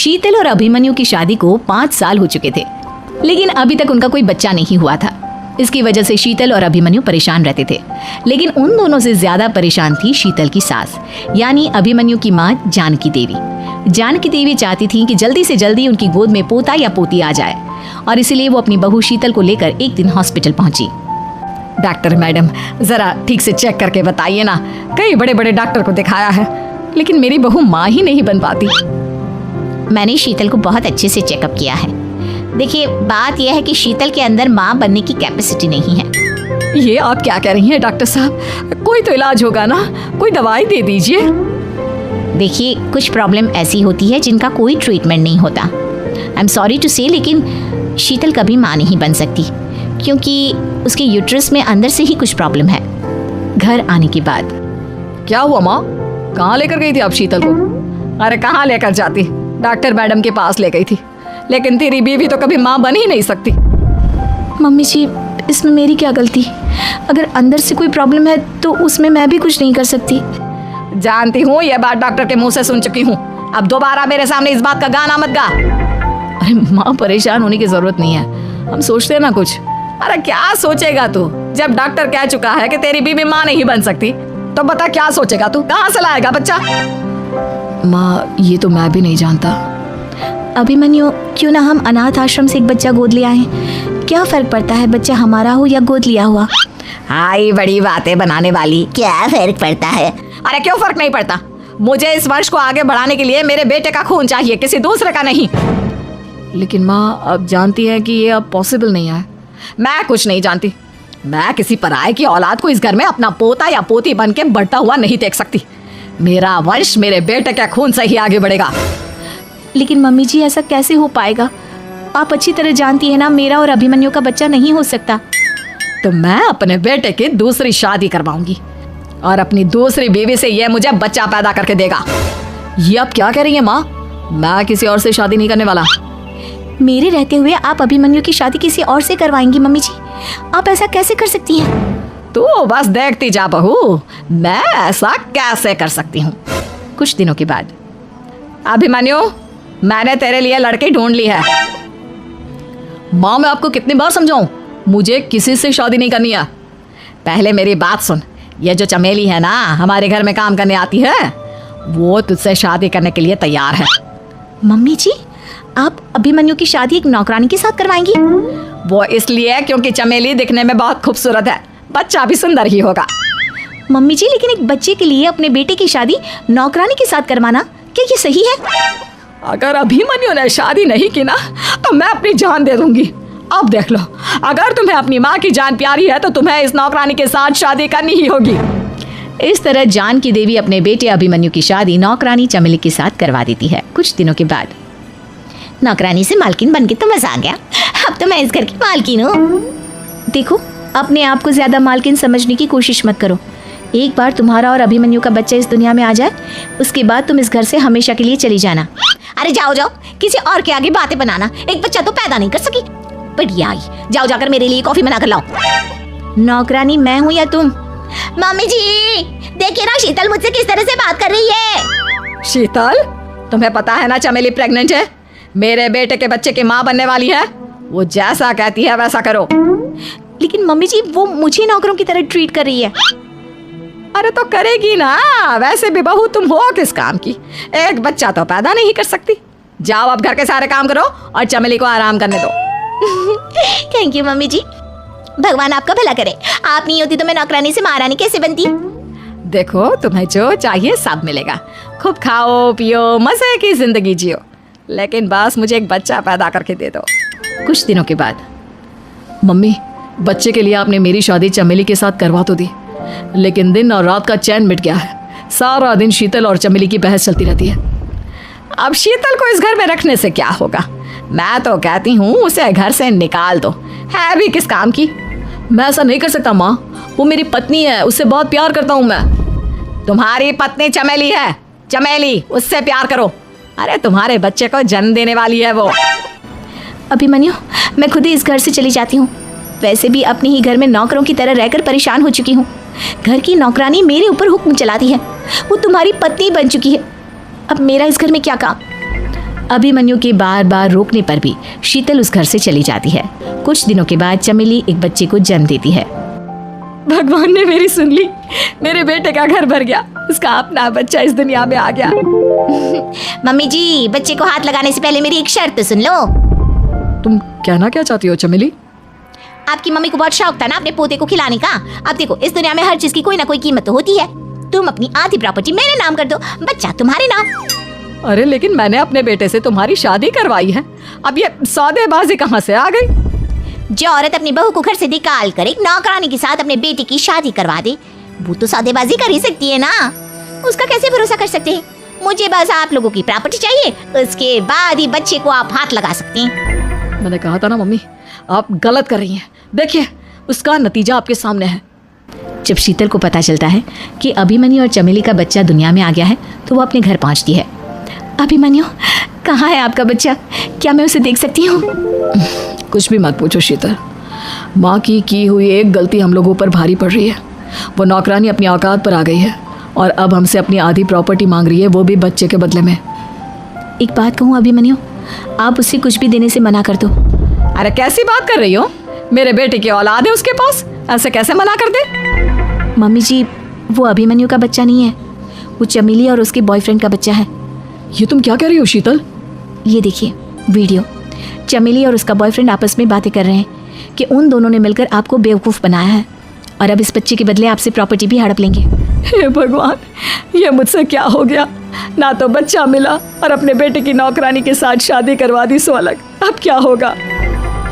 शीतल और अभिमन्यु की शादी को 5 साल हो चुके थे, लेकिन अभी तक उनका कोई बच्चा नहीं हुआ था। इसकी वजह से शीतल और अभिमन्यु परेशान रहते थे, लेकिन उन दोनों से ज्यादा परेशान थी शीतल की सास, यानी अभिमन्यु की माँ जानकी देवी। जानकी देवी चाहती थी कि जल्दी से जल्दी उनकी गोद में पोता या पोती आ जाए, और इसीलिए वो अपनी बहू शीतल को लेकर एक दिन हॉस्पिटल पहुंची। डॉक्टर मैडम, जरा ठीक से चेक करके बताइए ना, कई बड़े बड़े डॉक्टर को दिखाया है, लेकिन मेरी बहू माँ ही नहीं बन पाती। मैंने शीतल को बहुत अच्छे से चेकअप किया है। देखिए, बात यह है कि शीतल के अंदर माँ बनने की कैपेसिटी नहीं है। ये आप क्या कह रही हैं डॉक्टर साहब? कोई तो इलाज होगा ना, कोई दवाई दे दीजिए। देखिए, कुछ प्रॉब्लम ऐसी होती है जिनका कोई ट्रीटमेंट नहीं होता। आई एम सॉरी टू से, लेकिन शीतल कभी माँ नहीं बन सकती, क्योंकि उसके यूट्रस में अंदर से ही कुछ प्रॉब्लम है। घर आने के बाद क्या हुआ माँ? कहाँ लेकर गई थी आप शीतल को? अरे कहाँ लेकर जाती, डॉक्टर मैडम के पास ले गई थी, लेकिन तेरी बीवी तो कभी माँ बन ही नहीं सकती। मम्मी जी, इसमें मेरी क्या गलती? अगर अंदर से कोई प्रॉब्लम है तो उसमें मैं भी कुछ नहीं कर सकती। जानती हूँ, यह बात डॉक्टर के मुंह से सुन चुकी हूँ। अब दोबारा मेरे सामने इस बात का गाना मत गा। अरे माँ, परेशान होने की जरूरत नहीं है, हम सोचते हैं ना कुछ। अरे क्या सोचेगा तू? जब डॉक्टर कह चुका है कि तेरी बीवी माँ नहीं बन सकती, तो बता क्या सोचेगा तू? कहाँ से लाएगा बच्चा? माँ, ये तो मैं भी नहीं जानता। अभिमन्यु, क्यों ना हम अनाथ आश्रम से एक बच्चा गोद ले आए? क्या फर्क पड़ता है बच्चा हमारा हो या गोद लिया हुआ? हाय, बड़ी बातें बनाने वाली। क्या फर्क पड़ता है? अरे क्यों फर्क नहीं पड़ता? मुझे इस वंश को आगे बढ़ाने के लिए मेरे बेटे का खून चाहिए, किसी दूसरे का नहीं। लेकिन माँ, आप जानती हैं कि ये अब पॉसिबल नहीं है। मैं कुछ नहीं जानती। मैं किसी पराये की औलाद को इस घर में अपना पोता या पोती बन के बढ़ता हुआ नहीं देख सकती। मेरा वंश मेरे बेटे के खून से ही आगे बढ़ेगा। लेकिन मम्मी जी, ऐसा कैसे हो पाएगा? आप अच्छी तरह जानती है ना, मेरा और अभिमन्यु का बच्चा नहीं हो सकता। तो मैं अपने बेटे की दूसरी शादी करवाऊंगी, और अपनी दूसरी बीवी से यह मुझे बच्चा पैदा करके देगा। ये आप क्या कह रही हैं माँ? मैं किसी और से शादी नहीं करने वाला। मेरे रहते हुए आप अभिमन्यु की शादी किसी और से करवाएंगी? मम्मी जी, आप ऐसा कैसे कर सकती हैं? तू बस देखती जा बहू, मैं ऐसा कैसे कर सकती हूँ। कुछ दिनों के बाद, अभिमन्यु, मैंने तेरे लिए लड़की ढूंढ ली है। माँ, मैं आपको कितनी बार समझाऊं, मुझे किसी से शादी नहीं करनी है। पहले मेरी बात सुन। ये जो चमेली है ना, हमारे घर में काम करने आती है, वो तुझसे शादी करने के लिए तैयार है। मम्मी जी, आप अभिमन्यु की शादी एक नौकरानी के साथ करवाएंगी? वो इसलिए क्योंकि चमेली दिखने में बहुत खूबसूरत है, बच्चा भी सुंदर ही होगा। मम्मी जी, लेकिन एक बच्चे के लिए अपने बेटे की शादी नौकरानी के साथ करवाना, क्या ये सही है? अगर अभिमन्यु ने शादी नहीं की ना, तो मैं अपनी जान दे दूंगी। अब देख लो, अगर तुम्हें अपनी माँ की जान प्यारी है तो तुम्हें इस नौकरानी के साथ शादी करनी ही होगी। इस तरह जानकी देवी अपने बेटे अभिमन्यु की शादी नौकरानी चमेली के साथ करवा देती है। कुछ दिनों के बाद, नौकरानी से मालकिन बनके तो मजा आ गया, अब तो मैं इस घर की मालकिन हूँ। देखो, अपने आप को ज्यादा मालकिन समझने की कोशिश मत करो। एक बार तुम्हारा और अभिमन्यु का बच्चा इस दुनिया में आ जाए, उसके बाद तुम इस घर से हमेशा के लिए चली जाना। अरे जाओ जाओ, किसी और के आगे बातें बनाना, एक बच्चा तो पैदा नहीं कर सकी। बढ़िया आई, जाओ जाकर मेरे लिए कॉफी बना कर लाओ। नौकरानी मैं हूँ या तुम? मम्मी जी, देखिए ना शीतल मुझसे किस तरह से बात कर रही है। शीतल, तुम्हें पता है ना चमेली प्रेग्नेंट है, मेरे बेटे के बच्चे की माँ बनने वाली है। वो जैसा कहती है वैसा करो। लेकिन मम्मी जी, वो मुझे नौकरों की तरह ट्रीट कर रही है। अरे तो करेगी ना, वैसे भी बहू तुम हो किस काम की, एक बच्चा तो पैदा नहीं कर सकती। जाओ अब घर के सारे काम करो और चमेली को आराम करने दो। थैंक यू मम्मी जी, भगवान आपका भला करे। आप नहीं होती तो मैं नौकरानी से महारानी कैसे बनती। देखो, तुम्हें जो चाहिए सब मिलेगा, खूब खाओ पियो, मजे की जिंदगी जियो, लेकिन बस मुझे एक बच्चा पैदा करके दे दो। कुछ दिनों के बाद, मम्मी, बच्चे के लिए आपने मेरी शादी चमेली के साथ करवा तो दी, लेकिन दिन और रात का चैन मिट गया है। सारा दिन शीतल और चमेली की बहस चलती रहती है। अब शीतल को इस घर में रखने से क्या होगा? मैं तो कहती हूँ उसे घर से निकाल दो, है भी किस काम की। मैं ऐसा नहीं कर सकता माँ, वो मेरी पत्नी है, उससे बहुत प्यार करता हूँ मैं। तुम्हारी पत्नी चमेली है, चमेली, उससे प्यार करो। अरे तुम्हारे बच्चे को जन्म देने वाली है वो। अभिमन्यु, मैं खुद ही इस घर से चली जाती हूँ। वैसे भी अपने ही घर में नौकरों की तरह रहकर परेशान हो चुकी हूँ। घर की नौकरानी मेरे ऊपर हुक्म चलाती है, वो तुम्हारी पत्नी बन चुकी है। अब मेरा इस घर में क्या काम? अभिमन्यु के बार बार रोकने पर भी शीतल उस घर से चली जाती है। कुछ दिनों के बाद चमेली एक बच्चे को जन्म देती है। भगवान ने मेरी सुन ली, मेरे बेटे का घर भर गया, उसका अपना बच्चा इस दुनिया में आ गया। मम्मी जी, बच्चे को हाथ लगाने से पहले मेरी एक शर्त तो सुन लो। तुम कहना क्या चाहती हो चमेली? आपकी मम्मी को बहुत शौक था ना अपने पोते को खिलाने का। अब देखो, इस दुनिया में हर चीज की कोई ना कोई कीमत तो होती है। तुम अपनी आधी प्रॉपर्टी मेरे नाम कर दो, बच्चा तुम्हारे नाम। अरे लेकिन मैंने अपने बेटे से तुम्हारी शादी करवाई है, अब ये सौदेबाजी कहाँ से आ गई? जो औरत अपनी बहू को घर से निकाल कर एक नौकरानी के साथ अपने बेटे की शादी करवा दे, वो तो सौदेबाजी कर ही सकती है ना। उसका कैसे भरोसा कर सकते हैं? मुझे बस आप लोगों की प्रॉपर्टी चाहिए, उसके बाद ही बच्चे को आप हाथ लगा सकते हैं। मैंने कहा था ना मम्मी, आप गलत कर रही हैं। देखिए, उसका नतीजा आपके सामने है। जब शीतल को पता चलता है कि अभिमन्यु और चमेली का बच्चा दुनिया में आ गया है तो वो अपने घर पहुंचती है। अभिमन्यु, कहाँ है आपका बच्चा? क्या मैं उसे देख सकती हूँ? कुछ भी मत पूछो शीतल, माँ की हुई एक गलती हम लोगों पर भारी पड़ रही है। वो नौकरानी अपनी औकात पर आ गई है और अब हमसे अपनी आधी प्रॉपर्टी मांग रही है, वो भी बच्चे के बदले में। एक बात कहूँ अभिमन्यु, आप उससे कुछ भी देने से मना कर दो। अरे कैसी बात कर रही हो? मेरे बेटे की औलाद है उसके पास, ऐसे कैसे मना कर दे? मम्मी जी, वो अभिमन्यु का बच्चा नहीं है, वो चमेली और उसके बॉयफ्रेंड का बच्चा है। ये तुम क्या कह रही हो शीतल? ये देखिए वीडियो, चमेली और उसका बॉयफ्रेंड आपस में बातें कर रहे हैं कि उन दोनों ने मिलकर आपको बेवकूफ़ बनाया है और अब इस बच्चे के बदले आपसे प्रॉपर्टी भी हड़प लेंगे। हे भगवान, ये मुझसे क्या हो गया? ना तो बच्चा मिला और अपने बेटे की नौकरानी के साथ शादी करवा दी, सो अलग। अब क्या होगा?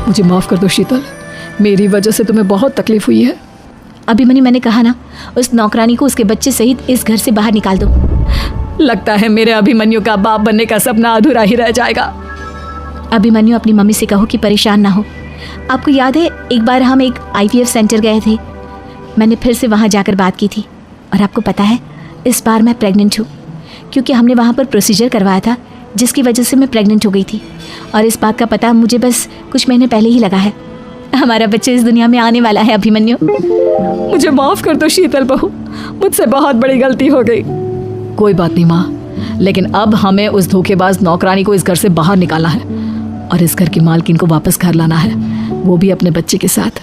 मुझे माफ़ कर दो शीतल, मेरी वजह से तुम्हें बहुत तकलीफ हुई है। अभिमन्यु, मैंने कहा ना, उस नौकरानी को उसके बच्चे सहित इस घर से बाहर निकाल दो। लगता है मेरे अभिमन्यु का बाप बनने का सपना अधूरा ही रह जाएगा। अभिमन्यु, अपनी मम्मी से कहो कि परेशान ना हो। आपको याद है एक बार हम एक IVF सेंटर गए थे, मैंने फिर से वहाँ जाकर बात की थी और आपको पता है इस बार मैं प्रेग्नेंट हूँ, क्योंकि हमने वहाँ पर प्रोसीजर करवाया था जिसकी वजह से मैं प्रेग्नेंट हो गई थी और इस बात का पता मुझे बस कुछ महीने पहले ही लगा है। हमारा बच्चा इस दुनिया में आने वाला है अभिमन्यु। मुझे माफ़ कर दो शीतल बहू, मुझसे बहुत बड़ी गलती हो गई। कोई बात नहीं माँ, लेकिन अब हमें उस धोखेबाज नौकरानी को इस घर से बाहर निकालना है और इस घर की मालकिन को वापस घर लाना है, वो भी अपने बच्चे के साथ।